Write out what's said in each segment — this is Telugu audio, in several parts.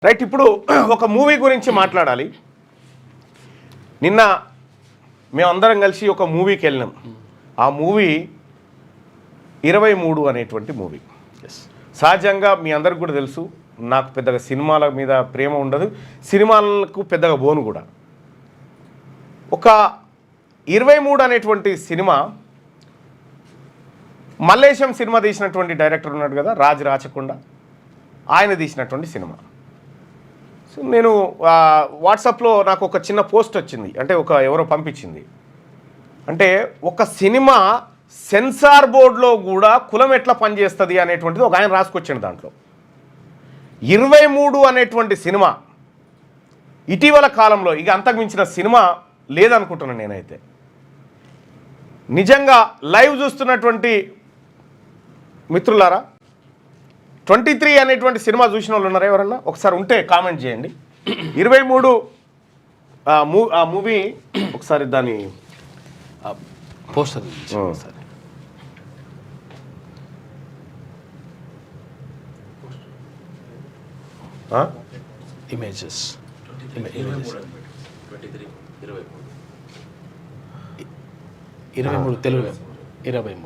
రైట్. ఇప్పుడు ఒక మూవీ గురించి మాట్లాడాలి. నిన్న మేమందరం కలిసి ఒక మూవీకి వెళ్ళినాం. ఆ మూవీ 23 అనేటువంటి మూవీ. సహజంగా మీ అందరికి కూడా తెలుసు, నాకు పెద్దగా సినిమాల మీద ప్రేమ ఉండదు, సినిమాలకు పెద్దగా బోను కూడా. ఒక 23 అనేటువంటి సినిమా మల్లేశం సినిమా తీసినటువంటి డైరెక్టర్ ఉన్నాడు కదా, రాజ్ రాచకొండ, ఆయన తీసినటువంటి సినిమా. సో నేను వాట్సాప్లో నాకు ఒక చిన్న పోస్ట్ వచ్చింది, అంటే ఎవరో పంపించింది. అంటే ఒక సినిమా సెన్సార్ బోర్డులో కూడా కులం ఎట్లా పనిచేస్తుంది అనేటువంటిది ఒక ఆయన రాసుకొచ్చింది. దాంట్లో 23 అనేటువంటి సినిమా ఇటీవల కాలంలో ఇక అంతకు మించిన సినిమా లేదనుకుంటున్నాను నేనైతే. నిజంగా లైవ్ చూస్తున్నటువంటి మిత్రులారా, 23 అనేటువంటి సినిమా చూసిన వాళ్ళు ఉన్నారా ఎవరన్నా? ఒకసారి ఉంటే కామెంట్ చేయండి. 23 ఆ మూవీ ఒకసారి దాని పోస్టర్ ఇమేజెస్ 23 తెలుగు 23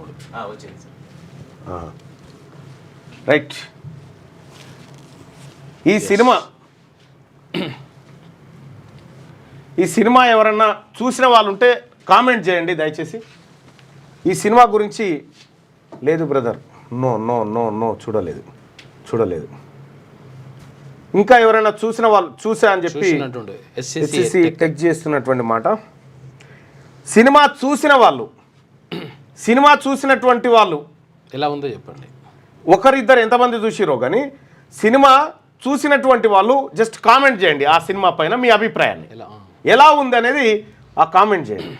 రైట్. ఈ సినిమా ఎవరన్నా చూసిన వాళ్ళు ఉంటే కామెంట్ చేయండి దయచేసి. ఈ సినిమా గురించి లేదు brother, no no no no చూడలేదు. ఇంకా ఎవరైనా చూసిన వాళ్ళు చూసా అని చెప్పి ఎస్సీసీ టెక్ చేస్తున్నటువంటి మాట. సినిమా చూసినటువంటి వాళ్ళు ఎలా ఉందో చెప్పండి. ఒకరిద్దరు ఎంతమంది చూసిరో కానీ సినిమా చూసినటువంటి వాళ్ళు జస్ట్ కామెంట్ చేయండి. ఆ సినిమా పైన మీ అభిప్రాయాన్ని ఎలా ఉంది అనేది ఆ కామెంట్ చేయండి.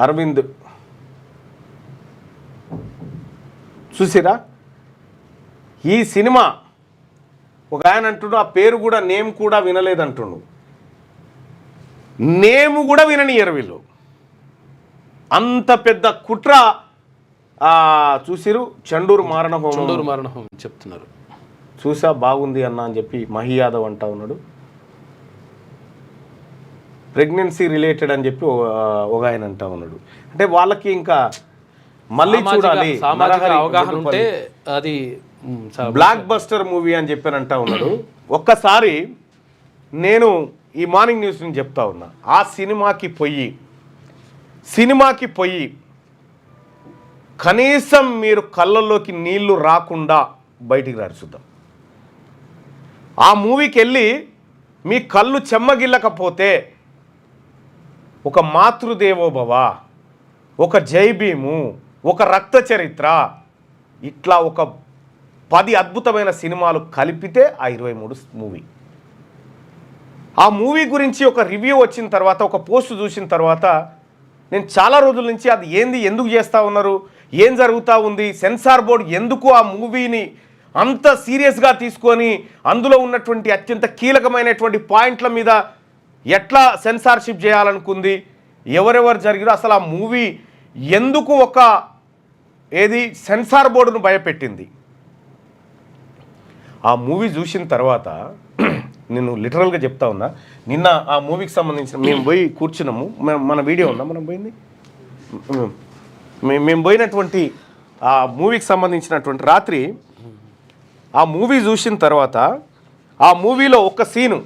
అరవింద్ చూసిరా ఈ సినిమా? ఒక ఆయన అంటుండు, ఆ పేరు కూడా నేమ్ కూడా వినలేదంటుండు. నేము కూడా విననియరు వీళ్ళు. అంత పెద్ద కుట్ర చూసిరు. చండూరు మారణ హోమం చెప్తున్నారు. చూసా బాగుంది అన్న అని చెప్పి మహి యాదవ్ అంటా ఉన్నాడు. ప్రెగ్నెన్సీ రిలేటెడ్ అని చెప్పి ఒక ఆయన అంటా ఉన్నాడు. అంటే వాళ్ళకి ఇంకా మళ్ళీ చూడాలి, అవగాహన ఉంటే అది బ్లాక్ బస్టర్ మూవీ అని చెప్పానంటా ఉన్నాడు. ఒక్కసారి నేను ఈ మార్నింగ్ న్యూస్ నుంచి చెప్తా ఉన్నా, ఆ సినిమాకి పోయి కనీసం మీరు కళ్ళల్లోకి నీళ్లు రాకుండా బయటికి రారు చూద్దాం. ఆ మూవీకి వెళ్ళి మీ కళ్ళు చెమ్మగిల్లకపోతే ఒక మాతృదేవోభవ, ఒక జై భీము, ఒక రక్త చరిత్ర, ఇట్లా ఒక 10 అద్భుతమైన సినిమాలు కలిపితే ఆ 23 మూవీ. ఆ మూవీ గురించి ఒక రివ్యూ వచ్చిన తర్వాత, ఒక పోస్ట్ చూసిన తర్వాత నేను చాలా రోజుల నుంచి అది ఏంది, ఎందుకు చేస్తూ ఉన్నారు, ఏం జరుగుతూ ఉంది, సెన్సార్ బోర్డు ఎందుకు ఆ మూవీని అంత సీరియస్గా తీసుకొని అందులో ఉన్నటువంటి అత్యంత కీలకమైనటువంటి పాయింట్ల మీద ఎట్లా సెన్సార్షిప్ చేయాలనుకుంది, ఎవరెవరు జరిగారో, అసలు ఆ మూవీ ఎందుకు సెన్సార్ బోర్డును భయపెట్టింది. ఆ మూవీ చూసిన తర్వాత నేను లిటరల్గా చెప్తా ఉన్నా, నిన్న ఆ మూవీకి సంబంధించిన మేము పోయి కూర్చున్నాము, మన వీడియో ఉందా మనం పోయింది, మేము పోయినటువంటి ఆ మూవీకి సంబంధించినటువంటి రాత్రి ఆ మూవీ చూసిన తర్వాత ఆ మూవీలో ఒక సీను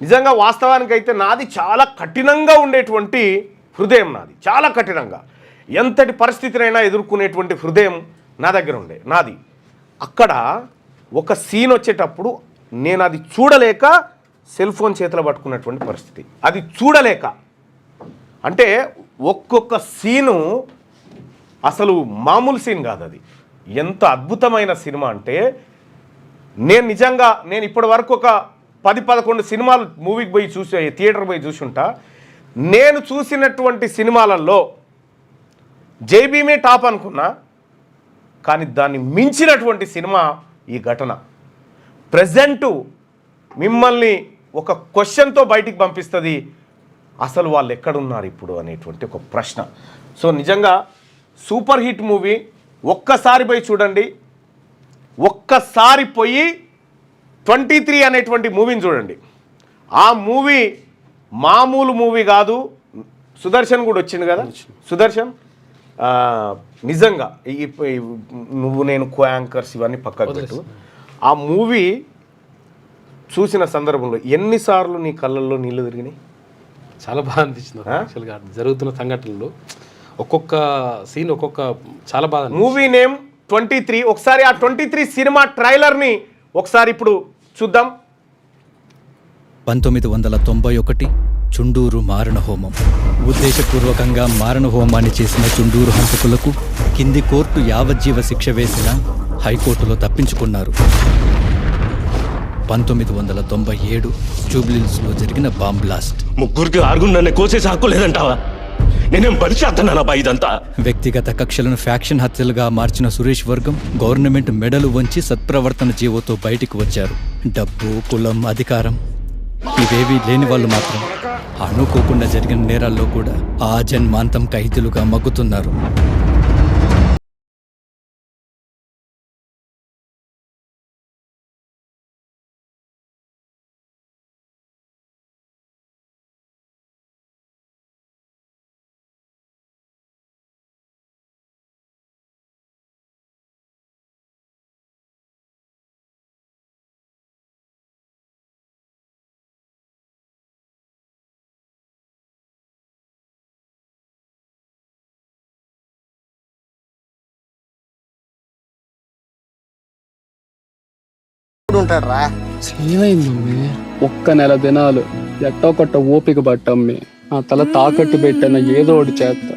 నిజంగా వాస్తవానికైతే నాది చాలా కఠినంగా ఉండేటువంటి హృదయం, నాది చాలా కఠినంగా ఎంతటి పరిస్థితినైనా ఎదుర్కొనేటువంటి హృదయం నా దగ్గర నాది. అక్కడ ఒక సీన్ వచ్చేటప్పుడు నేను అది చూడలేక సెల్ ఫోన్ చేతిలో పట్టుకున్నటువంటి పరిస్థితి. అది చూడలేక, అంటే ఒక్కొక్క సీను అసలు మామూలు సీన్ కాదు. అది ఎంత అద్భుతమైన సినిమా అంటే నేను ఇప్పటి వరకు ఒక 10-11 సినిమాలు మూవీకి పోయి థియేటర్ పోయి చూసుంటా. నేను చూసినటువంటి సినిమాలలో జై భీమే టాప్ అనుకున్నా, కానీ దాన్ని మించినటువంటి సినిమా ఈ ఘటన. ప్రజెంటు మిమ్మల్ని ఒక క్వశ్చన్తో బయటికి పంపిస్తుంది. అసలు వాళ్ళు ఎక్కడున్నారు ఇప్పుడు అనేటువంటి ఒక ప్రశ్న. సో నిజంగా సూపర్ హిట్ మూవీ. ఒక్కసారి పోయి చూడండి, ఒక్కసారి పోయి 23 అనేటువంటి మూవీని చూడండి. ఆ మూవీ మామూలు మూవీ కాదు. సుదర్శన్ కూడా వచ్చింది కదా, సుదర్శన్ నిజంగా నువ్వు నేను కో యాంకర్స్ ఇవన్నీ పక్కకు పెట్టు. ఆ మూవీ చూసిన సందర్భంలో ఎన్నిసార్లు నీ కళ్ళల్లో నీళ్లు తిరిగినాయి? చాలా బాగా అనిపించింది యాక్చువల్గా జరుగుతున్న సంఘటనలు, ఒక్కొక్క సీన్ ఒక్కొక్క చాలా బాగా. Movie name 23. ఒకసారి ఆ 23 సినిమా ట్రైలర్ని ఒకసారి ఇప్పుడు చూద్దాం. 1991 చుండూరు మారణహోమం. ఉద్దేశపూర్వకంగా మారణహోమాన్ని చేసిన చుండూరు హంతకులకు కింది కోర్టు యావజ్జీవ శిక్ష వేసిన హైకోర్టులో తప్పించుకున్నారు. 1997 జూబ్లీహిల్స్లో జరిగిన బాంబ్ బ్లాస్ట్. ముగ్గురికి ఆరుగురు కోసేసి హక్కు లేదంటావా? నేనేం పరిచేస్తున్నానా బా ఇదంతా? వ్యక్తిగత కక్షలను ఫ్యాక్షన్ హత్యలుగా మార్చిన సురేష్ వర్గం గవర్నమెంట్ మెడలు వంచి సత్ప్రవర్తన జీవోతో బయటికి వచ్చారు. డబ్బు, కులం, అధికారం ఇవేవీ లేని వాళ్ళు మాత్రం అనుకోకుండా జరిగిన నేరాల్లో కూడా ఆ జన్మాంతం ఖైదీలుగా మగ్గుతున్నారు. ఏమైందమ్మి? ఒక్క నెల దినాలు ఎట్టో కొట్ట ఓపిక పట్టమ్మి. ఆ తల తాకట్టు పెట్టిన ఏదో ఒకటి చేస్తా.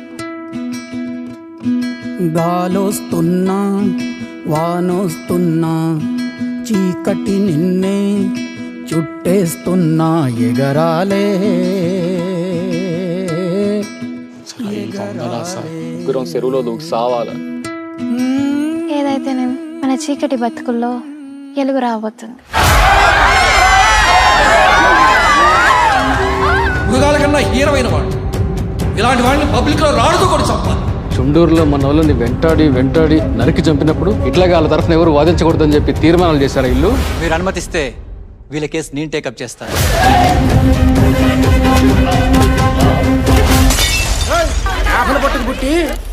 గాలోస్తున్నా వానోస్తున్నా చీకటి నిన్నే చుట్టేస్తున్నా ఎగరాలే ముగ్గురం చెరువులో దూకి సావాల. ఏదైతే నేను మన చీకటి బతుకుల్లో ఎలుగు రాబోతుంది. మృగాల కన్నా హీరమైన వాడు ఇలాంటి వాళ్ళని పబ్లిక్ లో రాడుతూ కూడా చంపాలి. చుండూరులో మన వాళ్ళని వెంటాడి నరికి చంపినప్పుడు ఇట్లాగా వాళ్ళ తరఫున ఎవరు వాదించకూడదని చెప్పి తీర్మానాలు చేశారు ఇల్లు. మీరు అనుమతిస్తే వీళ్ళ కేసు నేను టేకప్ చేస్తాను. పట్టుకు పుట్టి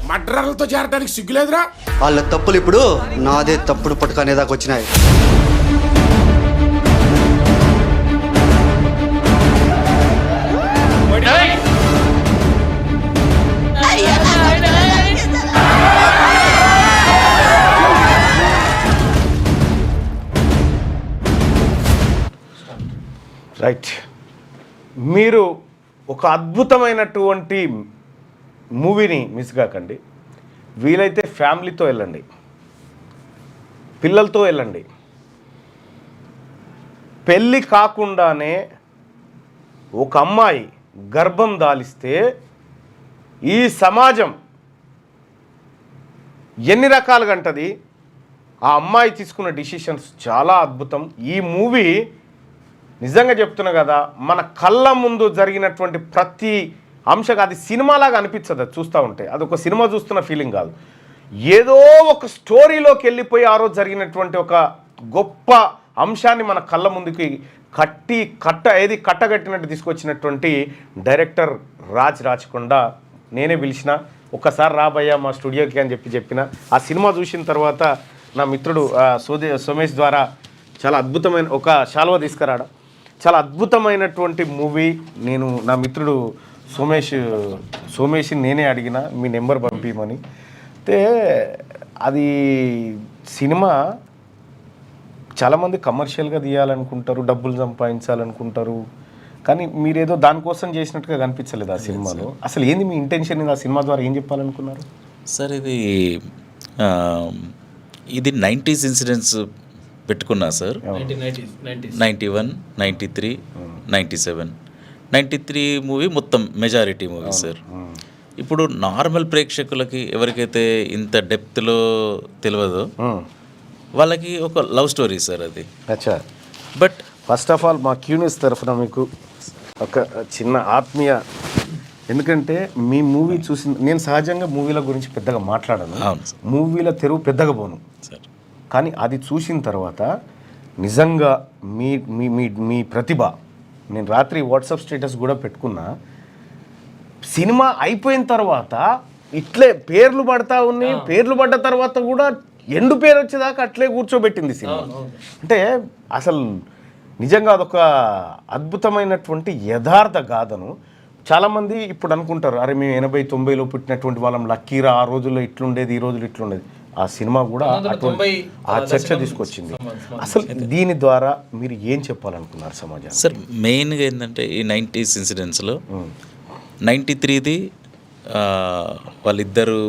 మడ్రర్లతో చేరడానికి సిగ్గులేదురా? వాళ్ళ తప్పులు ఇప్పుడు నాదే తప్పుడు పట్టుకు అనేదాకా వచ్చినాయి. రైట్, మీరు ఒక అద్భుతమైనటువంటి మూవీని మిస్ కాకండి. వీలైతే ఫ్యామిలీతో వెళ్ళండి, పిల్లలతో వెళ్ళండి. పెళ్ళి కాకుండానే ఒక అమ్మాయి గర్భం దాలిస్తే ఈ సమాజం ఎన్ని రకాలుగా అంటది. ఆ అమ్మాయి తీసుకున్న డిసిషన్స్ చాలా అద్భుతం. ఈ మూవీ నిజంగా చెప్తున్నా కదా, మన కళ్ళ ముందు జరిగినటువంటి ప్రతి అంశం అది సినిమాలాగా అనిపించదు. అది చూస్తూ ఉంటే అది ఒక సినిమా చూస్తున్న ఫీలింగ్ కాదు, ఏదో ఒక స్టోరీలోకి వెళ్ళిపోయి ఆ రోజు జరిగినటువంటి ఒక గొప్ప అంశాన్ని మన కళ్ళ ముందుకి కట్టగట్టినట్టు తీసుకొచ్చినటువంటి డైరెక్టర్ రాచకొండ. నేనే పిలిచిన, ఒక్కసారి రాబయ్యా మా స్టూడియోకి అని చెప్పిన. ఆ సినిమా చూసిన తర్వాత నా మిత్రుడు సోమేష్ ద్వారా చాలా అద్భుతమైన ఒక శాల్వా తీసుకురాడా, చాలా అద్భుతమైనటువంటి మూవీ. నేను నా మిత్రుడు సోమేష్ నేనే అడిగిన మీ నెంబర్ పంపించమని. అయితే అది సినిమా చాలామంది కమర్షియల్గా తీయాలనుకుంటారు, డబ్బులు సంపాదించాలనుకుంటారు, కానీ మీరేదో దానికోసం చేసినట్టుగా కనిపించలేదు ఆ సినిమాలో. అసలు ఏంది మీ ఇంటెన్షన్? ఆ సినిమా ద్వారా ఏం చెప్పాలనుకున్నారు సార్? ఇది 90s ఇన్సిడెంట్స్ పెట్టుకున్నా సార్. 91, 93, 97, 93 మూవీ మొత్తం మెజారిటీ మూవీ సార్. ఇప్పుడు నార్మల్ ప్రేక్షకులకి ఎవరికైతే ఇంత డెప్త్లో తెలియదో వాళ్ళకి ఒక లవ్ స్టోరీ సార్ అది. అచ్చా, బట్ ఫస్ట్ ఆఫ్ ఆల్ మా క్యూనిస్ తరఫున మీకు ఒక చిన్న ఆత్మీయ, ఎందుకంటే మీ మూవీ చూసి నేను సహజంగా మూవీల గురించి పెద్దగా మాట్లాడను, మూవీల తెరువు పెద్దగా పోను, కానీ అది చూసిన తర్వాత నిజంగా మీ మీ మీ మీ ప్రతిభ, నేను రాత్రి వాట్సాప్ స్టేటస్ కూడా పెట్టుకున్నా, సినిమా అయిపోయిన తర్వాత ఇట్లే పేర్లు పడతా ఉన్నాయి, పేర్లు పడ్డ తర్వాత కూడా ఎండు పేరు వచ్చేదాకా అట్లే కూర్చోబెట్టింది సినిమా. అంటే అసలు నిజంగా అదొక అద్భుతమైనటువంటి యథార్థ గాథను. చాలామంది ఇప్పుడు అనుకుంటారు, అరే మేము 80-90లో పుట్టినటువంటి వాళ్ళం లక్కీరా, ఆ రోజుల్లో ఇట్లుండేది, ఈ రోజుల్లో ఇట్లుండేది. ఆ సినిమా కూడా ఆ చర్చ తీసుకొచ్చింది. అసలు దీని ద్వారా మీరు ఏం చెప్పాలనుకున్నారు సమాజానికి? సార్ మెయిన్గా ఏంటంటే ఈ 90s ఇన్సిడెంట్స్లో 93ది వాళ్ళిద్దరు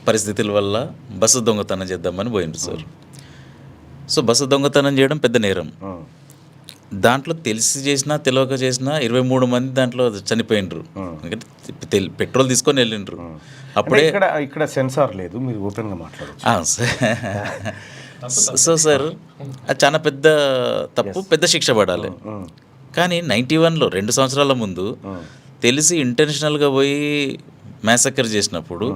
పరిస్థితుల వల్ల బస్సు దొంగతనం చేద్దామని పోయిండ్రు సార్. సో బస్సు దొంగతనం చేయడం పెద్ద నేరం. దాంట్లో తెలిసి చేసినా తెలియక చేసినా 23 మంది దాంట్లో చనిపోయిండ్రు. ఎందుకంటే పెట్రోల్ తీసుకొని వెళ్ళిండ్రు. అప్పుడే ఇక్కడ సెన్సార్ లేదు, మీరు ఓపెన్గా మాట్లాడచ్చు. సో సార్ అది చాలా పెద్ద తప్పు, పెద్ద శిక్ష పడాలి. కానీ 91లో 2 సంవత్సరాల ముందు తెలిసి ఇంటెన్షనల్గా పోయి మ్యాసకర్ చేసినప్పుడు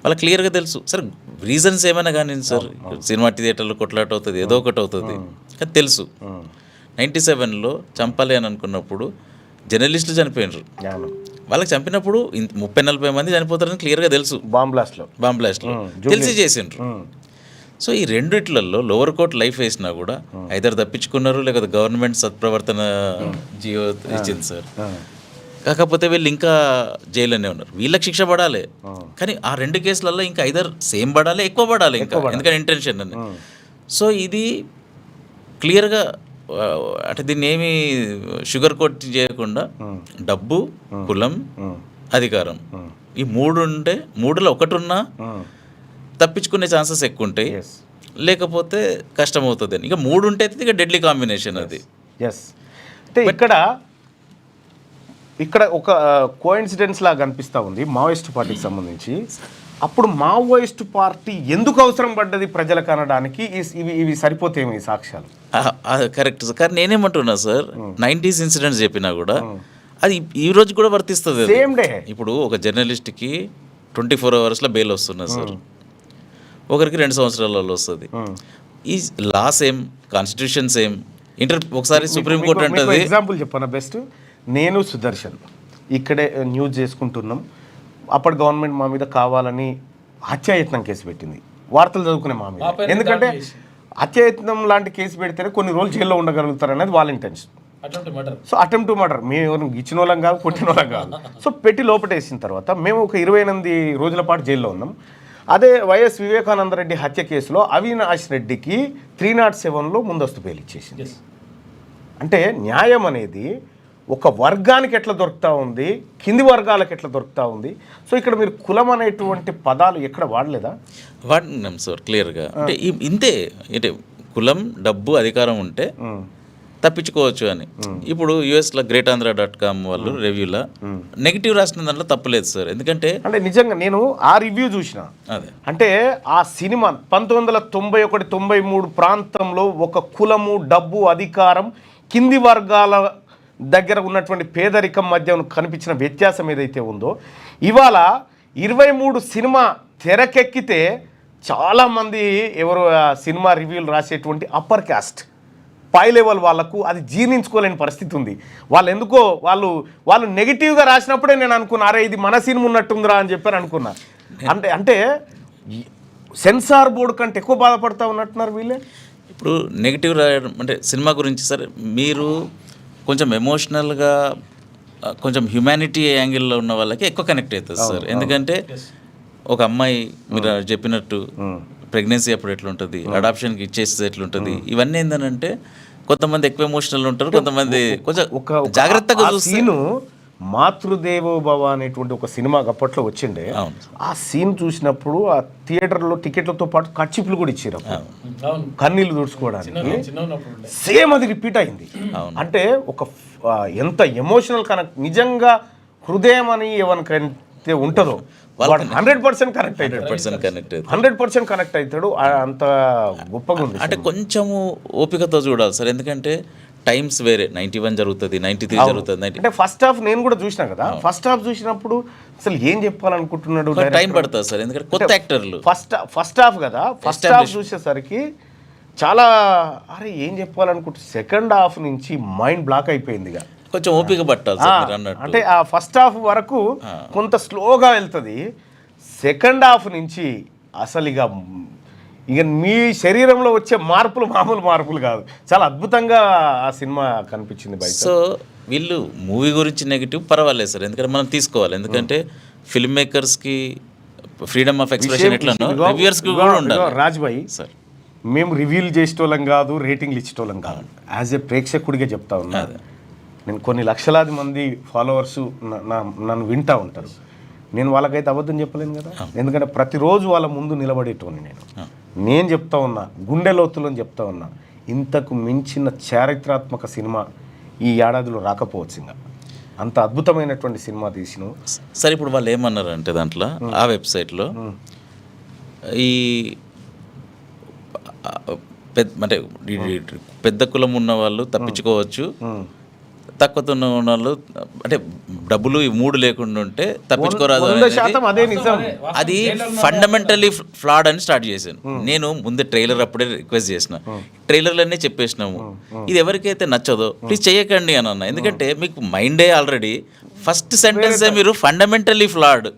వాళ్ళకి క్లియర్గా తెలుసు సార్, రీజన్స్ ఏమైనా కానీ సార్, సినిమా థియేటర్లో కొట్లాట అవుతుంది, ఏదో ఒకటి అవుతుంది, కానీ తెలుసు. 97లో చంపాలి అని అనుకున్నప్పుడు జర్నలిస్టులు చనిపోయినారు. వాళ్ళకి చంపినప్పుడు 30-40 మంది చనిపోతారని క్లియర్గా తెలుసు. బాంబ్ బ్లాస్ట్లో తెలిసి చేసిండ్రు. సో ఈ రెండిట్లలో లోవర్ కోర్ట్ లైఫ్ వేసినా కూడా ఐదర్ తప్పించుకున్నారు, లేకపోతే గవర్నమెంట్ సత్ప్రవర్తన జియో ఇచ్చింది సార్. కాకపోతే వీళ్ళు ఇంకా జైల్లోనే ఉన్నారు. వీళ్ళకి శిక్ష పడాలి, కానీ ఆ 2 కేసులలో ఇంకా ఐదర్ సేమ్ పడాలి, ఎక్కువ పడాలి ఇంకా, ఎందుకంటే ఇంటెన్షన్ అని. సో ఇది క్లియర్గా, అంటే దీన్ని ఏమి షుగర్ కోట్ చేయకుండా డబ్బు, కులం, అధికారం ఈ 3 ఉంటే 3లో ఒకటి ఉన్నా తప్పించుకునే ఛాన్సెస్ ఎక్కువ ఉంటాయి, లేకపోతే కష్టం అవుతుంది అని. ఇక 3 ఉంటే ఇక డెడ్లీ కాంబినేషన్ అది. అంటే ఇక్కడ ఒక కోఇన్సిడెన్స్ లాగా అనిపిస్తూ ఉంది మావోయిస్ట్ పార్టీకి సంబంధించి. అప్పుడు మావోయిస్ట్ పార్టీ ఎందుకు అవసరం పడ్డది ప్రజలకు అనడానికి ఇవి సరిపోతేమో ఈ సాక్ష్యాలు? Correct sir. కానీ నేనేమంటున్నా సార్, 90s ఇన్సిడెంట్స్ చెప్పినా కూడా అది ఈ రోజు కూడా వర్తిస్తుంది. Same day. ఇప్పుడు ఒక జర్నలిస్ట్కి 24 అవర్స్లో బెయిల్ వస్తున్నది సార్, ఒకరికి 2 సంవత్సరాలలో వస్తుంది. ఈ లా సేమ్, కాన్స్టిట్యూషన్ సేమ్. ఒకసారి సుప్రీంకోర్టు అంటది. ఎగ్జాంపుల్ చెప్పాను బెస్ట్. నేను సుదర్శన్ ఇక్కడే న్యూస్ చేసుకుంటున్నాం, అప్పటి గవర్నమెంట్ మా మీద కావాలని హత్యాయత్నం కేసు పెట్టింది. వార్తలు చదువుకునే మా మీద, ఎందుకంటే హత్యాయత్నం లాంటి కేసు పెడితేనే కొన్ని రోజులు జైల్లో ఉండగలుగుతారు అనేది వాళ్ళ intention. So attempt to murder, మేము ఎవరు ఇచ్చిన వాళ్ళం కాదు, కొట్టిన వాళ్ళం కాదు. సో పెట్టి లోపటేసిన తర్వాత మేము ఒక 28 రోజుల పాటు జైల్లో ఉన్నాం. అదే వైఎస్ వివేకానంద రెడ్డి హత్య కేసులో అవినాష్ రెడ్డికి 307లో ముందస్తు బెయిల్ ఇచ్చేసింది. అంటే న్యాయం అనేది ఒక వర్గానికి ఎట్లా దొరుకుతూ ఉంది, కింది వర్గాలకు ఎట్లా దొరుకుతూ ఉంది. సో ఇక్కడ మీరు కులం అనేటువంటి పదాలు ఎక్కడ వాడలేదా? వాడినాం సార్ క్లియర్గా. అంటే ఇంతే, అంటే కులం, డబ్బు, అధికారం ఉంటే తప్పించుకోవచ్చు అని. ఇప్పుడు యూఎస్లో greatanandra.com వాళ్ళు రివ్యూలో నెగిటివ్ రాసిన దాంట్లో తప్పులేదు సార్. ఎందుకంటే అంటే నిజంగా నేను ఆ రివ్యూ చూసిన, అంటే ఆ సినిమా 1991-93 ప్రాంతంలో ఒక కులము, డబ్బు, అధికారం, కింది వర్గాల దగ్గర ఉన్నటువంటి పేదరికం మధ్య కనిపించిన వ్యత్యాసం ఏదైతే ఉందో, ఇవాళ 23 సినిమా తెరకెక్కితే చాలామంది ఎవరు సినిమా రివ్యూలు రాసేటువంటి అప్పర్ క్యాస్ట్, పై లెవెల్ వాళ్ళకు అది జీర్ణించుకోలేని పరిస్థితి ఉంది. వాళ్ళు ఎందుకో వాళ్ళు నెగిటివ్గా రాసినప్పుడే నేను అనుకున్నా, అరే ఇది మన సినిమా ఉన్నట్టుందిరా అని చెప్పారు అనుకున్నా. అంటే సెన్సార్ బోర్డు కంటే ఎక్కువ బాధపడతా ఉన్నట్టున్నారు వీళ్ళే. ఇప్పుడు నెగిటివ్ రాయడం అంటే సినిమా గురించి సార్, మీరు కొంచెం ఎమోషనల్గా, కొంచెం హ్యుమానిటీ యాంగిల్లో ఉన్న వాళ్ళకి ఎక్కువ కనెక్ట్ అవుతుంది సార్. ఎందుకంటే ఒక అమ్మాయి మీరు చెప్పినట్టు ప్రెగ్నెన్సీ అప్పుడు ఎట్లుంటుంది, అడాప్షన్కి ఇచ్చేస్తే ఎట్లుంటుంది, ఇవన్నీ ఏంటంటే కొంతమంది ఎక్కువ ఎమోషనల్ ఉంటారు, కొంతమంది కొంచెం జాగ్రత్తగా సీను మాతృదేవో భవ అనేటువంటి ఒక సినిమా అప్పట్లో వచ్చిండే. ఆ సీన్ చూసినప్పుడు ఆ థియేటర్లో టికెట్లతో పాటు కర్చీఫ్లు కూడా ఇచ్చారు, కన్నీళ్ళు తుడుచుకోవడానికి. సేమ్ అది రిపీట్ అయింది. అంటే ఒక ఎంత ఎమోషనల్ కనెక్ట్, నిజంగా హృదయం అని ఎవరికైతే ఉంటుందో 100% కనెక్ట్ అవుతాడు, 100% కనెక్ట్ అవుతాడు. అంత గొప్పగా ఉంది. అంటే కొంచెము ఓపికతో చూడాలి సార్. ఎందుకంటే టైమ్స్ వేరే 91 జరుగుతుంది, 93 జరుగుతుంది. అంటే ఫస్ట్ హాఫ్ నేను కూడా చూసినా కదా, ఫస్ట్ హాఫ్ చూసినప్పుడు అసలు ఏం చెప్పాలనుకుంటున్నాడు టైం పడుతుంది సార్, ఎందుకంటే కొత్త యాక్టర్లు. ఫస్ట్ హాఫ్ కదా, ఫస్ట్ హాఫ్ చూసేసరికి చాలా అరే ఏం చెప్పాలనుకుంటు, సెకండ్ హాఫ్ నుంచి మైండ్ బ్లాక్ అయిపోయింది. కొంచెం ఓపిక పట్టాలి సార్ మీరు అన్నట్టు. అంటే ఆ ఫస్ట్ హాఫ్ వరకు కొంత స్లోగా వెళ్తుంది, సెకండ్ హాఫ్ నుంచి అసలు ఇక మీ శరీరంలో వచ్చే మార్పులు మామూలు మార్పులు కాదు, చాలా అద్భుతంగా ఆ సినిమా కనిపించింది బయట. సో వీళ్ళు మూవీ గురించి నెగిటివ్ పర్వాలేదు సార్, ఎందుకంటే మనం తీసుకోవాలి, ఎందుకంటే ఫిల్మ్ మేకర్స్కి ఫ్రీడమ్ ఆఫ్ ఎక్స్ప్రెషన్ ఎట్లనో రివ్యూయర్స్కి కూడా ఉండాలి. రాజ్భాయ్ సార్, మేము రివ్యూలు చేసేటోళ్ళం కాదు, రేటింగ్లు ఇచ్చేటోళ్ళం కాదు, యాజ్ ఏ ప్రేక్షకుడిగా చెప్తా ఉన్నా. నేను కొన్ని లక్షలాది మంది ఫాలోవర్స్ నన్ను వింటూ ఉంటారు, నేను వాళ్ళకైతే అబద్ధం చెప్పలేను కదా, ఎందుకంటే ప్రతిరోజు వాళ్ళ ముందు నిలబడేటోని నేను చెప్తా ఉన్నా, గుండె లోతులని చెప్తా ఉన్నా, ఇంతకు మించిన చారిత్రాత్మక సినిమా ఈ ఏడాదిలో రాకపోవచ్చు. ఇంకా అంత అద్భుతమైనటువంటి సినిమా తీసిన. సరే ఇప్పుడు వాళ్ళు ఏమన్నారంటే దాంట్లో ఆ వెబ్సైట్లో ఈ అంటే పెద్ద కులం ఉన్న వాళ్ళు తప్పించుకోవచ్చు, తక్కువ ఉన్న వాళ్ళు అంటే డబ్బులు ఈ 3 లేకుండా ఉంటే తప్పించుకోరాదు. అది ఫండమెంటల్లీ ఫ్లాడ్ అని స్టార్ట్ చేశాను నేను. ముందే ట్రైలర్ అప్పుడే రిక్వెస్ట్ చేసిన, ట్రైలర్లన్నీ చెప్పేసినాము, ఇది ఎవరికైతే నచ్చదో ప్లీజ్ చేయకండి అని అన్న. ఎందుకంటే మీకు మైండే ఆల్రెడీ ఫస్ట్ సెంటెన్సే మీరు ఫండమెంటల్లీ ఫ్లాడ్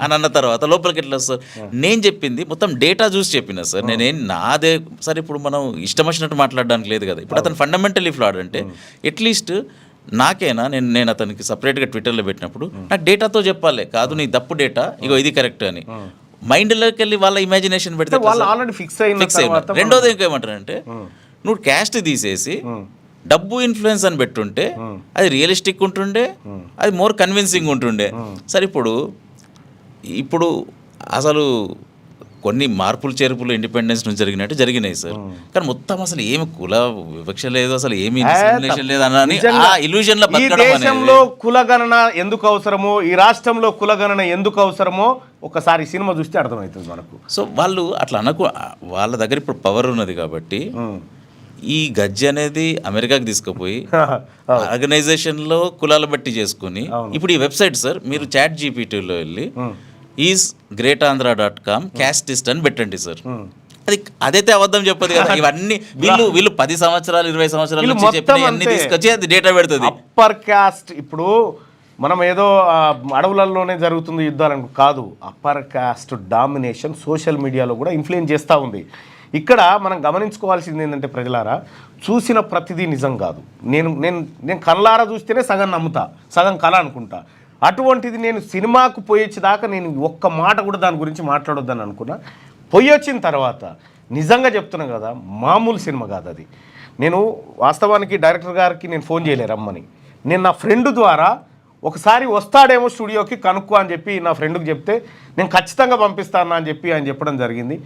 అని అన్న తర్వాత లోపలికి ఎట్లా వస్తారు. నేను చెప్పింది మొత్తం డేటా చూసి చెప్పిన సార్, నేనేం నాదే సరే. ఇప్పుడు మనం ఇష్టం వచ్చినట్టు మాట్లాడడానికి లేదు కదా. ఇప్పుడు అతను ఫండమెంటల్లీ ఫ్లాడ్ అంటే అట్లీస్ట్ నాకేనా, నేను అతనికి సపరేట్గా ట్విట్టర్లో పెట్టినప్పుడు నాకు డేటాతో చెప్పాలి, కాదు నీ తప్పు డేటా, ఇగో ఇది కరెక్ట్ అని. మైండ్లోకి వెళ్ళి వాళ్ళ ఇమాజినేషన్ పెడితే ఫిక్స్ అయిన. రెండోది ఇంకేమంటారంటే, నువ్వు క్యాస్ట్ తీసేసి డబ్బు ఇన్ఫ్లుయెన్స్ అని పెట్టుంటే అది రియలిస్టిక్ ఉంటుండే, అది మోర్ కన్విన్సింగ్ ఉంటుండే. సరే ఇప్పుడు అసలు కొన్ని మార్పులు చేర్పులు ఇండిపెండెన్స్ నుంచి జరిగినట్టు జరిగినాయి సార్, కానీ మొత్తం అసలు ఏమి కుల వివక్ష లేదు, అసలు ఏమి లేదు అని ఆ ఇల్యూజన్ లో బతకడం అనేది. దేశంలో కులగణన ఎందుకు అవసరమో, ఈ రాష్ట్రంలో కులగణన ఎందుకు అవసరమో ఒకసారి సినిమా చూస్తే అర్థమవుతుంది మనకు. సో వాళ్ళు అట్లా వాళ్ళ దగ్గర ఇప్పుడు పవర్ ఉన్నది కాబట్టి ఈ గజ్జి అనేది అమెరికాకి తీసుకుపోయి ఆర్గనైజేషన్లో కులాల బట్టి చేసుకుని ఇప్పుడు ఈ వెబ్సైట్ సార్ మీరు చాట్ జీపీటీలో వెళ్ళి isgreatandracom క్యాస్టిస్ట్ అని పెట్టండి సార్, అది అదైతే అబద్ధం చెప్పదు కదా. ఇవన్నీ వీళ్ళు 10 సంవత్సరాలు 20 సంవత్సరాల నుంచి చెప్పినవన్నీ తీసుకొచ్చి అది డేటా పెడుతుంది. అప్పర్ క్యాస్ట్ ఇప్పుడు మనం ఏదో అడవులలోనే జరుగుతుంది యుద్ధాలను కాదు, అప్పర్ క్యాస్ట్ డామినేషన్ సోషల్ మీడియాలో కూడా ఇన్ఫ్లుయెన్స్ చేస్తూ ఉంది. ఇక్కడ మనం గమనించుకోవాల్సింది ఏంటంటే ప్రజలారా, చూసిన ప్రతిదీ నిజం కాదు. నేను కళ్ళారా చూస్తేనే సగం నమ్ముతా, సగం కళ అనుకుంటా. అటువంటిది నేను సినిమాకు పోయొచ్చేదాకా నేను ఒక్క మాట కూడా దాని గురించి మాట్లాడొద్దని అనుకున్నా. పోయొచ్చిన తర్వాత నిజంగా చెప్తున్నా కదా, మామూలు సినిమా కాదు అది. నేను వాస్తవానికి డైరెక్టర్ గారికి నేను ఫోన్ చేయలే రమ్మని, నేను నా ఫ్రెండ్ ద్వారా ఒకసారి వస్తాడేమో స్టూడియోకి కనుక్కో అని చెప్పి నా ఫ్రెండ్కి చెప్తే నేను ఖచ్చితంగా పంపిస్తాను అని చెప్పి ఆయన చెప్పడం జరిగింది.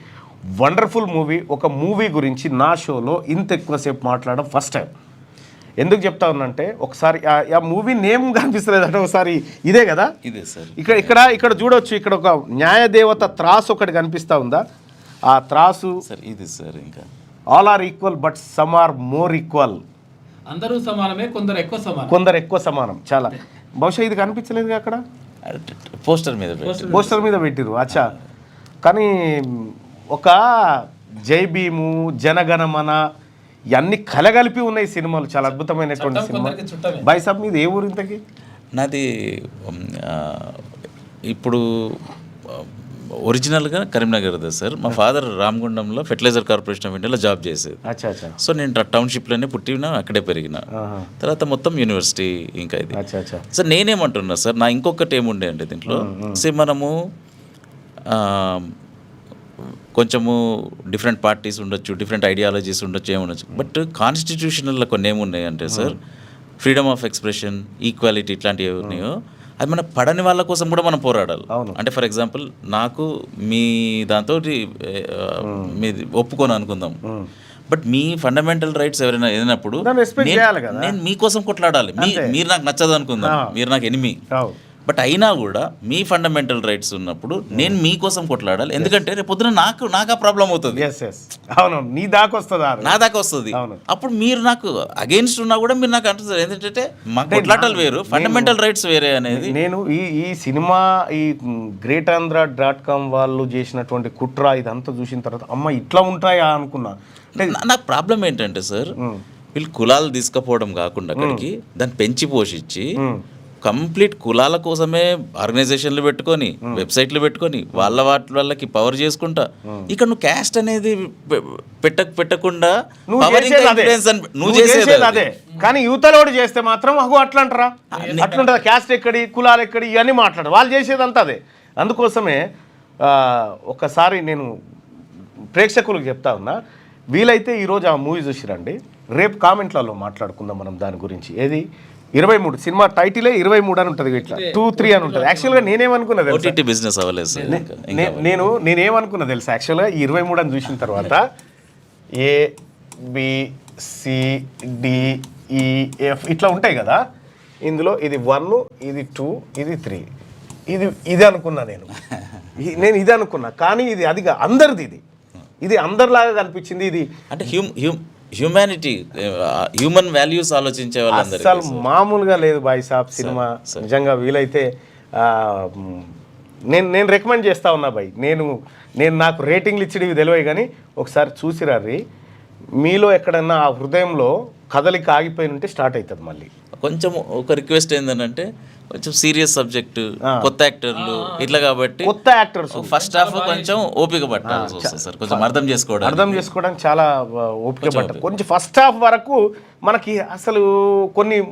Wonderful movie. ఒక మూవీ గురించి నా షోలో ఇంత ఎక్కువసేపు మాట్లాడడం ఫస్ట్ టైం. ఎందుకు చెప్తా ఉన్నంటే ఒకసారి ఆ మూవీ నేమ్ కనిపిస్తలేదంటే ఒకసారి ఇదే కదా, ఇదే సార్. ఇక్కడ చూడొచ్చు, ఇక్కడ ఒక న్యాయదేవత త్రాసు ఒకటి కనిపిస్తూ ఉందా, ఆ త్రాసు సార్ ఇది సార్. ఇంకా all are equal but some are more equal. అందరూ సమానమే, కొందరు ఎక్కువ సమానం. చాలా బహుశా ఇది కనిపించలేదు అక్కడ పోస్టర్ మీద పెట్టిరు. అచ్చా, కానీ ఒక జై భీము, జనగణమన ఇవన్నీ కలగలిపి ఉన్నాయి సినిమాలు, చాలా అద్భుతమైనటువంటి సినిమా. బైసాబ్ మీద ఏ ఊరు ఇంతకి? నాది ఇప్పుడు ఒరిజినల్గా కరీంనగర్దే సార్. మా ఫాదర్ రామగుండంలో ఫెర్టిలైజర్ కార్పొరేషన్ ఆఫ్ ఇండియాలో జాబ్ చేసేది. సో నేను టౌన్షిప్లోనే పుట్టినా, అక్కడే పెరిగిన. తర్వాత మొత్తం యూనివర్సిటీ ఇంకా ఇది. సో నేనేమంటున్నా సార్, నా ఇంకొకటి ఏముండే అంటే దీంట్లో మనము కొంచెము డిఫరెంట్ పార్టీస్ ఉండొచ్చు, డిఫరెంట్ ఐడియాలజీస్ ఉండొచ్చు, ఏముండొచ్చు. బట్ కాన్స్టిట్యూషనల్లో కొన్ని ఏమున్నాయి అంటే sir, freedom of expression, equality ఇట్లాంటివి ఉన్నాయో అది మన పడని వాళ్ళ కోసం కూడా మనం పోరాడాలి. అంటే ఫర్ ఎగ్జాంపుల్ నాకు మీ దాంతో మీది ఒప్పుకొని అనుకుందాం, బట్ మీ ఫండమెంటల్ రైట్స్ ఎవరైనా ఏదైనప్పుడు నేను మీకోసం కొట్లాడాలి. మీరు నాకు నచ్చదు అనుకుందాం, మీరు నాకు ఎనిమి, బట్ అయినా కూడా మీ ఫండమెంటల్ రైట్స్ ఉన్నప్పుడు నేను మీకోసం కొట్లాడాలి, ఎందుకంటే రేపు పొద్దున నాకు ఆ ప్రాబ్లం అవుతుంది. అవును, నీ దాకా వస్తుందా? నా దాకా వస్తుంది. అప్పుడు మీరు నాకు అగెయిన్స్ట్ ఉన్నా కూడా మీరు నాకు అంటున్నారు, ఎందుకంటే మా కొట్లాటలు వేరు, ఫండమెంటల్ రైట్స్ వేరే అనేది. నేను ఈ సినిమా ఈ greatanandhra.com వాళ్ళు చేసినటువంటి కుట్ర ఇదంతా చూసిన తర్వాత అమ్మ ఇట్లా ఉంటాయా అనుకున్నా. నాకు ప్రాబ్లం ఏంటంటే సార్, వీళ్ళు కులాలు తీసుకుపోవడం కాకుండా అక్కడికి దాన్ని పెంచి పోషించి కంప్లీట్ కులాల కోసమే ఆర్గనైజేషన్లు పెట్టుకొని వెబ్సైట్లు పెట్టుకొని వాళ్ళకి పవర్ చేసుకుంటా, ఇక్కడ నువ్వు క్యాస్ట్ అనేది పెట్టకుండా నువ్వు చేసేది అదే. కానీ యువతలోడు చేస్తే మాత్రం అట్లా అంటారా? అట్లుంటుందా? క్యాస్ట్ ఎక్కడి, కులాలు ఎక్కడి, ఇవన్నీ మాట్లాడు. వాళ్ళు చేసేదంతా అదే. అందుకోసమే ఒకసారి నేను ప్రేక్షకులకు చెప్తా ఉన్నా, వీలైతే ఈరోజు ఆ మూవీ చూసిరండి, రేపు కామెంట్లలో మాట్లాడుకుందాం మనం దాని గురించి. ఏది 23 సినిమా టైటిలే 23 అని ఉంటుంది, ఇట్లా 2-3 అని ఉంటుంది. యాక్చువల్గా నేనేమనుకున్నా తెలుసా, బిజినెస్ అవ్వలేదు నేనేమనుకున్నా తెలుసా, యాక్చువల్గా 23 అని చూసిన తర్వాత ABCDEF ఇట్లా ఉంటాయి కదా, ఇందులో ఇది 1, ఇది 2, ఇది 3, ఇది అనుకున్నా నేను ఇది అనుకున్నా. కానీ ఇది అదిగా అందరిది, ఇది అందరిలాగా కనిపించింది. ఇది అంటే హ్యూమానిటీ, హ్యూమన్ వాల్యూస్ ఆలోచించే వాళ్ళందరూ అసలు మామూలుగా లేదు బాయ్ సాబ్ సినిమా. నిజంగా వీలైతే నేను రికమెండ్ చేస్తా ఉన్నా బాయ్. నేను నాకు రేటింగ్లు ఇచ్చేవి తెలియదు, కానీ ఒకసారి చూసిరారి, మీలో ఎక్కడన్నా ఆ హృదయంలో కదలిక ఆగిపోయి ఉంటే స్టార్ట్ అవుతుంది మళ్ళీ. కొంచెం ఒక రిక్వెస్ట్ ఏంటంటే కొంచెం సీరియస్ సబ్జెక్ట్, కొత్త యాక్టర్లు ఇట్లా, కాబట్టి కొత్త యాక్టర్స్ ఫస్ట్ హాఫ్ కొంచెం ఓపిక పట్టాల్సి వస్తుంది సార్, కొంచెం అర్థం చేసుకోవడానికి చాలా ఓపిక పట్టాలి. కొంచెం ఫస్ట్ హాఫ్ వరకు మనకి అసలు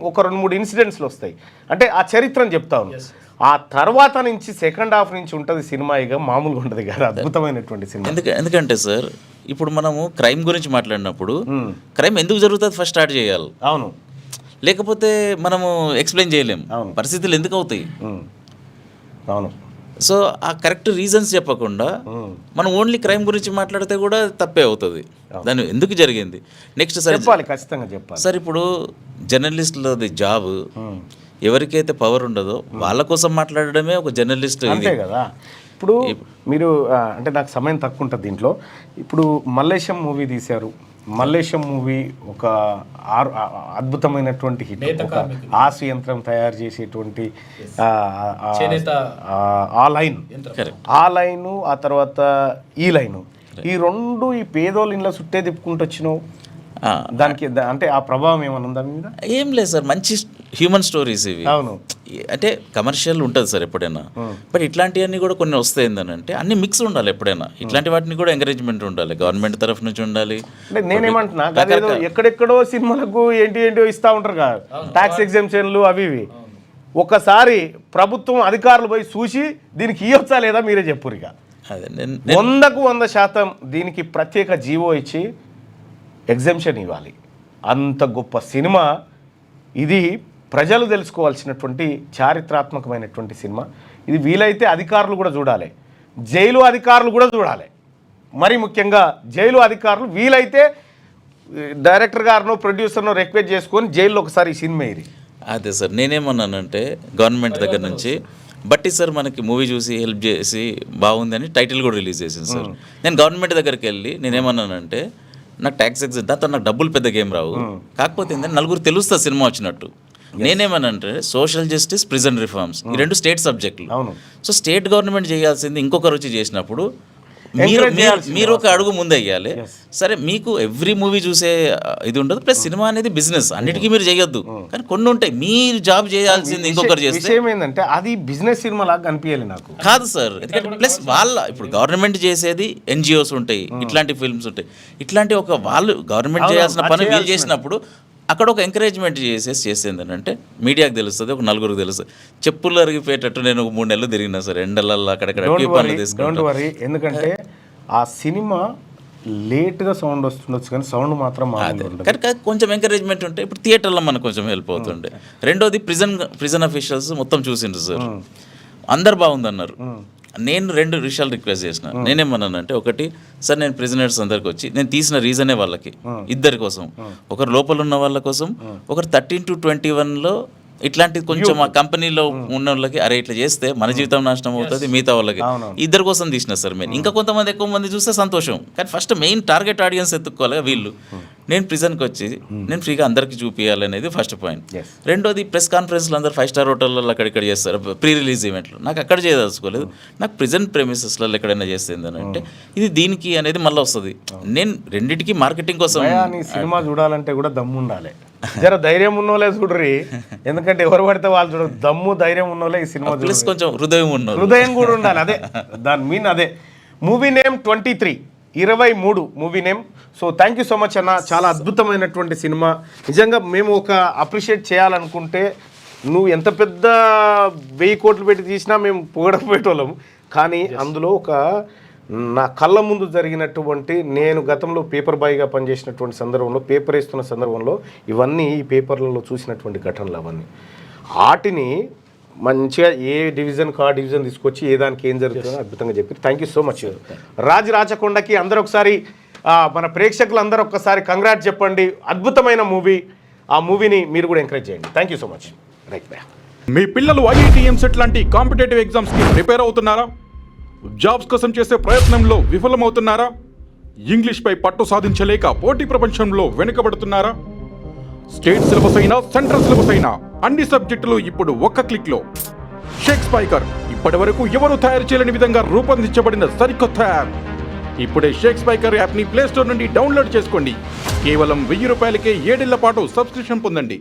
ఒక 2-3 ఇన్సిడెంట్స్లు వస్తాయి, అంటే ఆ చరిత్రను చెప్తా ఉన్నాను. ఆ తర్వాత నుంచి సెకండ్ హాఫ్ నుంచి ఉంటుంది సినిమా, ఇక మామూలుగా ఉంటుంది కదా, అద్భుతమైనటువంటి సినిమా. ఎందుకంటే సార్ ఇప్పుడు మనము క్రైమ్ గురించి మాట్లాడినప్పుడు క్రైమ్ ఎందుకు జరుగుతుంది ఫస్ట్ స్టార్ట్ చేయాలి. అవును, లేకపోతే మనము ఎక్స్ప్లెయిన్ చేయలేం పరిస్థితులు ఎందుకు అవుతాయి. అవును, సో ఆ కరెక్ట్ రీజన్స్ చెప్పకుండా మనం ఓన్లీ క్రైమ్ గురించి మాట్లాడితే కూడా తప్పే అవుతుంది. దాని ఎందుకు జరిగింది నెక్స్ట్ సార్ ఖచ్చితంగా చెప్పాలి సార్. ఇప్పుడు జర్నలిస్టులది జాబ్, ఎవరికైతే పవర్ ఉండదో వాళ్ళ కోసం మాట్లాడడమే ఒక జర్నలిస్ట్. అంతే కదా. ఇప్పుడు మీరు అంటే నాకు సమయం తక్కువ ఉంటుంది దీంట్లో. ఇప్పుడు మల్లేశం మూవీ తీశారు. మల్లేశం మూవీ ఒక అద్భుతమైనటువంటి హిట్. ఒక ఆసు యంత్రం తయారు చేసేటువంటి ఆ లైను, ఆ తర్వాత ఈ లైను, ఈ రెండు ఈ పేదోళ్ళు ఇంట్లో చుట్టే తిప్పుకుంటూ వచ్చినావు. దానికి అంటే ఆ ప్రభావం ఏమైనా ఉందా మీద? ఏం లేదు సార్, మంచి హ్యూమన్ స్టోరీస్ ఇవి. అవును, అంటే కమర్షియల్ ఉంటుంది సార్ ఎప్పుడైనా, బట్ ఇట్లాంటివన్నీ కూడా కొన్ని వస్తాయి. ఏంటంటే అన్ని మిక్స్ ఉండాలి ఎప్పుడైనా. ఇట్లాంటి వాటిని కూడా ఎంకరేజ్మెంట్ ఉండాలి, గవర్నమెంట్ తరఫు నుంచి ఉండాలి. అంటే నేనేమంటున్నా, ఎక్కడెక్కడో సినిమాలకు ఏంటో ఇస్తూ ఉంటారు కదా, ట్యాక్స్ ఎగ్జామ్షన్లు అవి ఇవి. ఒకసారి ప్రభుత్వం అధికారులు పోయి చూసి దీనికి ఇవ్వచ్చా లేదా మీరే చెప్పురు. ఇక 100% దీనికి ప్రత్యేక జీవో ఇచ్చి ఎగ్జామ్షన్ ఇవ్వాలి. అంత గొప్ప సినిమా ఇది, ప్రజలు తెలుసుకోవాల్సినటువంటి చారిత్రాత్మకమైనటువంటి సినిమా ఇది. వీలైతే అధికారులు కూడా చూడాలి, జైలు అధికారులు కూడా చూడాలి. మరి ముఖ్యంగా జైలు అధికారులు వీలైతే డైరెక్టర్ గారినో ప్రొడ్యూసర్నో రిక్వెస్ట్ చేసుకొని జైల్లో ఒకసారి ఈ సినిమా ఇది. అదే సార్, నేనేమన్నానంటే గవర్నమెంట్ దగ్గర నుంచి బట్టి సార్ మనకి మూవీ చూసి హెల్ప్ చేసి బాగుందని టైటిల్ కూడా రిలీజ్ చేసింది సార్. నేను గవర్నమెంట్ దగ్గరికి వెళ్ళి నేనేమన్నానంటే, నాకు ట్యాక్స్ ఎగ్జామ్ దాంతో నాకు డబ్బులు పెద్ద గేమ్ రావు, కాకపోతే ఏంటంటే నలుగురు తెలుస్తుంది సినిమా వచ్చినట్టు. నేనేమనంటే సోషల్ జస్టిస్, ప్రిజన్ రిఫార్మ్స్ ఈ రెండు స్టేట్ సబ్జెక్టులు. సో స్టేట్ గవర్నమెంట్ చేయాల్సింది ఇంకొకరు వచ్చి చేసినప్పుడు మీరు ఒక అడుగు ముందు వేయాలి. సరే, మీకు ఎవ్రీ మూవీ చూసే ఇది ఉండదు, ప్లస్ సినిమా అనేది బిజినెస్, అన్నిటికీ మీరు చేయొద్దు. కానీ కొన్ని ఉంటాయి మీరు జాబ్ చేయాల్సింది ఇంకొకరు చేస్తే. విషయం ఏంటంటే అది బిజినెస్ సినిమా లాగా కనిపించాలి నాకు. కాదు సార్, ఎందుకంటే ప్లస్ ఇప్పుడు గవర్నమెంట్ చేసేది NGOs ఉంటాయి, ఇట్లాంటి ఫిల్మ్స్ ఉంటాయి, ఇట్లాంటి ఒక వాళ్ళు గవర్నమెంట్ చేయాల్సిన పని వీళ్ళు చేసినప్పుడు అక్కడ ఒక ఎంకరేజ్మెంట్ చేసేది అంటే మీడియాకి తెలుస్తుంది, ఒక నలుగురికి తెలుస్తుంది. చెప్పులు అరిగిపోయేటట్టు నేను 3 నెలలు తిరిగినా సార్ ఎండలల్లో అక్కడక్కడ పనులు తీసుకుంటాను. ఎందుకంటే ఆ సినిమా లేట్గా సౌండ్ వస్తుండొచ్చు, కానీ సౌండ్ మాత్రం కానీ కొంచెం ఎంకరేజ్మెంట్ ఉంటే ఇప్పుడు థియేటర్లో మనకు కొంచెం హెల్ప్ అవుతుండే. రెండోది ప్రిజన్ అఫీషియల్స్ మొత్తం చూసిండ్రు సార్, అందరు బాగుందన్నారు. నేను 2 విషయాలు రిక్వెస్ట్ చేసిన. నేనేమన్నానంటే, ఒకటి సార్, నేను ప్రిజనర్స్ అందరికి వచ్చి నేను తీసిన రీజనే వాళ్ళకి 2 కోసం, ఒకరు లోపల ఉన్న వాళ్ళ కోసం, ఒకరు 13 to 21లో ఇట్లాంటిది కొంచెం ఆ కంపెనీలో ఉన్న వాళ్ళకి అరే ఇట్లా చేస్తే మన జీవితం నాశనం అవుతుంది మిగతా వాళ్ళకి ఇద్దరి కోసం తీసిన సార్ మెయిన్. ఇంకా కొంతమంది ఎక్కువ మంది చూస్తే సంతోషం, కానీ ఫస్ట్ మెయిన్ టార్గెట్ ఆడియన్స్ ఎత్తుక్కోవాలి వీళ్ళు. నేను ప్రిజన్కి వచ్చి నేను ఫ్రీగా అందరికీ చూపించాలనేది ఫస్ట్ పాయింట్. రెండోది ప్రెస్ కాన్ఫరెన్స్లో అందరు 5-స్టార్ హోటల్లో అక్కడిక్కడ చేస్తారు ప్రీ రిలీజ్ ఈవెంట్లు. నాకు అక్కడ చేయదలుచుకోలేదు, నాకు ప్రిజన్ ప్రెమిసెస్లలో ఎక్కడైనా చేస్తుంది అని అంటే ఇది దీనికి అనేది మళ్ళీ వస్తుంది. నేను రెండింటికి మార్కెటింగ్ కోసం. సినిమా చూడాలంటే కూడా దమ్ము ఉండాలి, జర ధైర్యం ఉన్నోలే చూడరి, ఎందుకంటే ఎవరు పడితే వాళ్ళు చూడరు. దమ్ము ధైర్యం ఉన్నోలే ఈ సినిమా ప్లస్ కొంచెం హృదయం కూడా ఉండాలి. అదే దాని మీన్ అదే. Movie name 23 movie name. So thank you so much అన్న, చాలా అద్భుతమైనటువంటి సినిమా. నిజంగా మేము ఒక అప్రిషియేట్ చేయాలనుకుంటే నువ్వు ఎంత పెద్ద 1000 కోట్లు పెట్టి తీసినా మేము పొగడకపోయేటోళ్ళము. కానీ అందులో ఒక నా కళ్ళ ముందు జరిగినటువంటి, నేను గతంలో పేపర్ బాయ్గా పనిచేసినటువంటి సందర్భంలో, పేపర్ వేస్తున్న సందర్భంలో ఇవన్నీ ఈ పేపర్లలో చూసినటువంటి ఘటనలు అవన్నీ, వాటిని మంచిగా ఏ డివిజన్కి ఆ డివిజన్ తీసుకొచ్చి ఏ దానికి ఏం జరుగుతుందో అద్భుతంగా చెప్పి థ్యాంక్ యూ సో మచ్. రాచకొండకి అందరూ ఒకసారి మన ప్రేక్షకులందరూ ఒక్కసారి కంగ్రాట్ చెప్పండి. అద్భుతమైన మూవీ, ఆ మూవీని మీరు కూడా ఎంకరేజ్ చేయండి. Thank you so much. Right bye. మీ పిల్లలు ఐఐటి ఎంసెట్ లాంటి కాంపిటేటివ్ ఎగ్జామ్స్కి ప్రిపేర్ అవుతున్నారా? జాబ్స్ కోసం చేసే ప్రయత్నంలో విఫలమవుతున్నారా? ఇంగ్లీష్పై పట్టు సాధించలేక పోటీ ప్రపంచంలో వెనుకబడుతున్నారా? స్టేట్ సిలబస్ అయినా సెంట్రల్ సిలబస్ అయినా అన్ని సబ్జెక్టులు ఇప్పుడు ఒక్క క్లిక్లో. షేక్ స్పైకర్ ఇప్పటి వరకు ఎవరు తయారు చేయలేని విధంగా రూపొందించబడిన సరికొత్త యాప్. ఇప్పుడే షేక్ స్పైకర్ యాప్ని ప్లేస్టోర్ నుండి డౌన్లోడ్ చేసుకోండి. కేవలం 1000 రూపాయలకే 7 ఏళ్ల పాటు సబ్స్క్రిప్షన్ పొందండి.